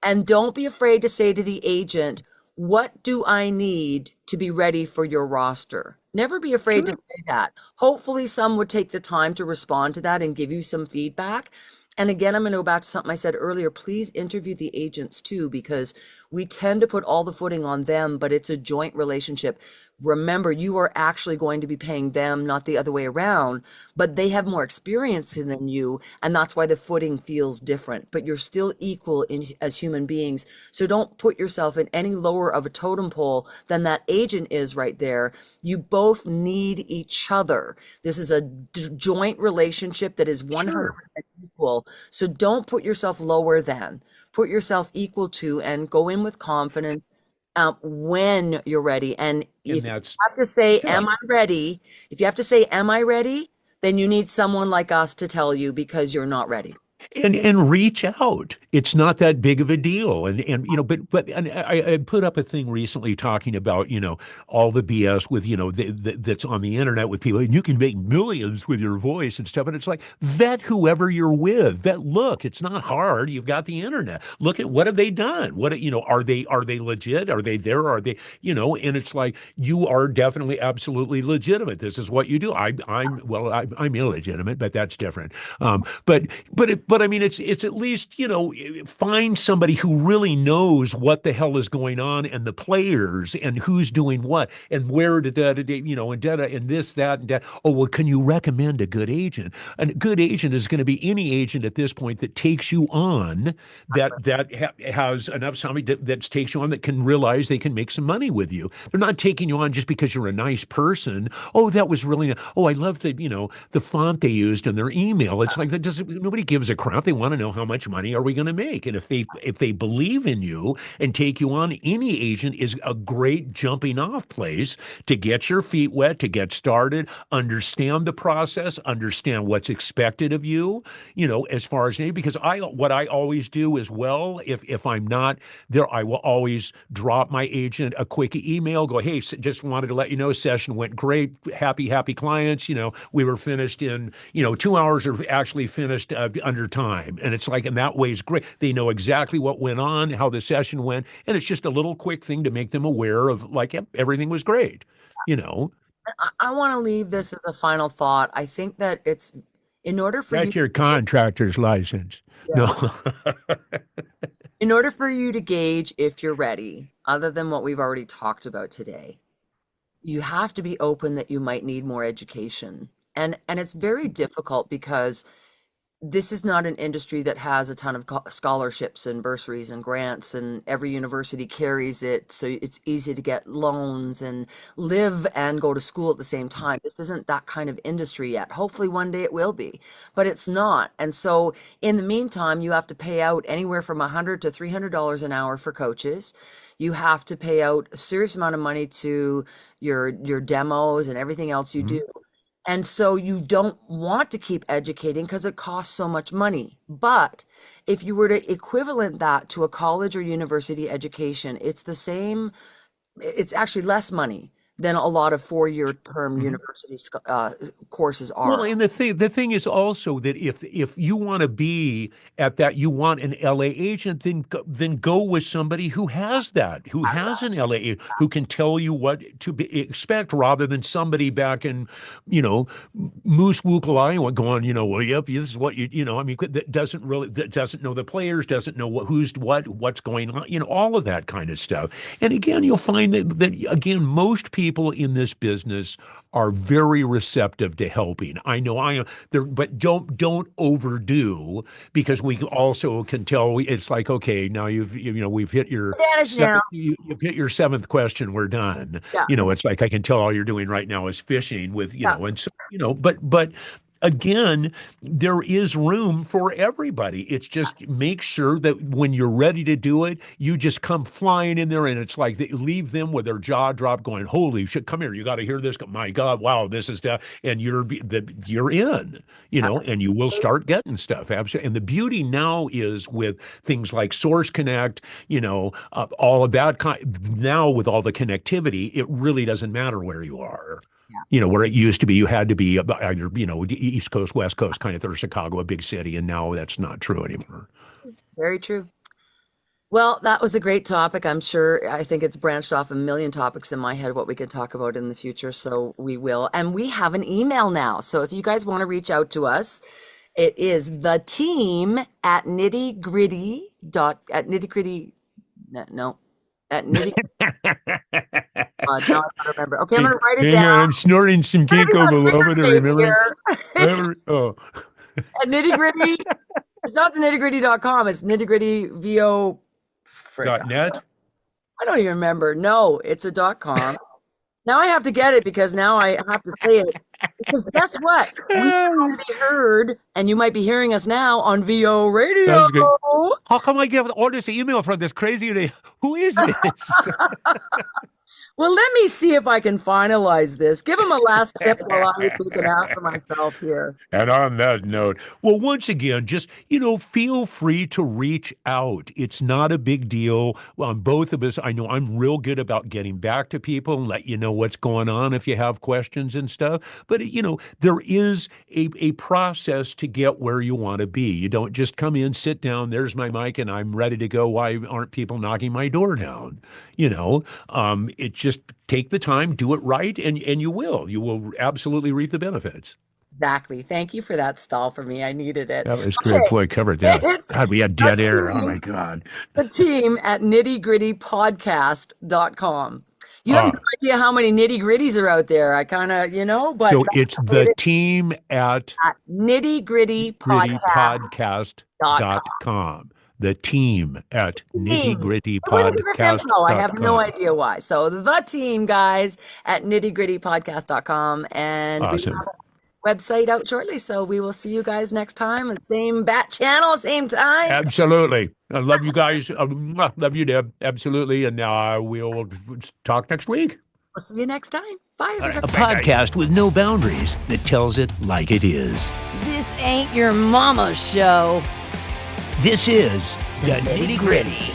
And don't be afraid to say to the agent, what do I need to be ready for your roster? Never be afraid to Sure. say that. Hopefully, some would take the time to respond to that and give you some feedback. And again, I'm going to go back to something I said earlier. Please interview the agents too, because we tend to put all the footing on them, but it's a joint relationship. Remember, you are actually going to be paying them, not the other way around, but they have more experience than you. And that's why the footing feels different, but you're still equal as human beings. So don't put yourself in any lower of a totem pole than that agent is right there. You both need each other. This is a joint relationship that is Sure. 100% equal. So don't put yourself lower than, put yourself equal to, and go in with confidence when you're ready. And And if you that's, have to say, yeah. am I ready? If you have to say, am I ready? Then you need someone like us to tell you because you're not ready. And reach out. It's not that big of a deal. And but and I put up a thing recently talking about all the BS with that's on the internet with people, and you can make millions with your voice and stuff. And it's like vet whoever you're with. Vet, look, it's not hard. You've got the internet. Look at what have they done? What are they legit? Are they there? Are they And it's like you are definitely absolutely legitimate. This is what you do. I'm illegitimate, but that's different. But I mean, it's at least find somebody who really knows what the hell is going on and the players and who's doing what and where did that and data and this that and that. Oh well, can you recommend a good agent? And a good agent is going to be any agent at this point that takes you on, has enough somebody that takes you on that can realize they can make some money with you. They're not taking you on just because you're a nice person. Oh, that was really nice. Oh, I love the font they used in their email. It's like that doesn't nobody gives a crap. They want to know how much money are we going to make. And if they believe in you and take you on, any agent is a great jumping off place to get your feet wet, to get started, understand the process, understand what's expected of you, as far as because what I always do as well, if I'm not there, I will always drop my agent a quick email, go, hey, just wanted to let you know, session went great. Happy clients. We were finished in, 2 hours or actually finished under time. And it's like, in that way is great. They know exactly what went on, how the session went. And it's just a little quick thing to make them aware of like, yep, everything was great, you know. I want to leave this as a final thought. I think that it's in order for you That's your contractor's license. yeah, No. in order for you to gauge if you're ready, other than what we've already talked about today, you have to be open that you might need more education. And it's very difficult because this is not an industry that has a ton of scholarships and bursaries and grants, and every university carries it. So it's easy to get loans and live and go to school at the same time. This isn't that kind of industry yet. Hopefully one day it will be, but it's not. And so in the meantime, you have to pay out anywhere from $100 to $300 an hour for coaches. You have to pay out a serious amount of money to your demos and everything else you do. Mhm. And so you don't want to keep educating because it costs so much money. But if you were to equivalent that to a college or university education, it's the same, it's actually less money than a lot of four-year term university courses Well, are. and the thing is also that if you want to be at that, you want an LA agent, then go with somebody who has that, who has an LA, who can tell you what to expect, rather than somebody back in, Moose Wookle, Iowa, going, well, yep, this is what I mean, that doesn't know the players, doesn't know what's going on, all of that kind of stuff. And again, you'll find that again, most people in this business are very receptive to helping. I know I am there, but don't overdo, because we also can tell it's like, okay, now we've hit your you've hit your seventh question. We're done. Yeah. It's like, I can tell all you're doing right now is fishing with, and so, but again, there is room for everybody. It's just make sure that when you're ready to do it, you just come flying in there, and it's like they leave them with their jaw dropped, going, "Holy shit! Come here! You got to hear this! My God! Wow! This is and you're in, and you will start getting stuff. Absolutely. And the beauty now is with things like Source Connect, all of that now with all the connectivity, it really doesn't matter where you are. Where it used to be, you had to be either, East Coast, West Coast, kind of, or Chicago, a big city, and now that's not true anymore. Very true. Well, that was a great topic. I'm sure, I think it's branched off a million topics in my head, what we could talk about in the future. So we will. And we have an email now. So if you guys want to reach out to us, it is the team at nittygritty. At nitty. Now I gotta remember. Okay, I'm gonna write it down. I'm snorting some ginkgo biloba to remember. Oh. At Nitty Gritty. It's not the nittygritty.com. It's nittygritty.vo. .net. I don't even remember. No, it's a .com. Now I have to get it, because now I have to say it. Because guess what? We can be heard, and you might be hearing us now on VO Radio. That's good. How come I get all this email from this crazy? Who is this? Well, let me see if I can finalize this. Give him a last tip while I'm looking out for myself here. And on that note, well, once again, just, feel free to reach out. It's not a big deal. Well, both of us, I know I'm real good about getting back to people and let you know what's going on if you have questions and stuff. But, there is a process to get where you want to be. You don't just come in, sit down, there's my mic, and I'm ready to go. Why aren't people knocking my door down? It's just take the time, do it right, and you will absolutely reap the benefits. Exactly. Thank you for that stall for me. I needed it. That was great. Boy, covered that. God, we had dead air. Oh my God. The team at nittygrittypodcast.com. You have no idea how many nitty gritties are out there. I kind of, but so it's the team at nittygrittypodcast.com. The team at nittygrittypodcast.com. I have no idea why. So the team, guys, at nittygrittypodcast.com. And awesome. We have a website out shortly. So we will see you guys next time on the same bat channel, same time. Absolutely. I love you guys. Love you, Deb. Absolutely. And we'll talk next week. We'll see you next time. Bye, everybody. A podcast with no boundaries that tells it like it is. This ain't your mama's show. This is the Nitty Gritty.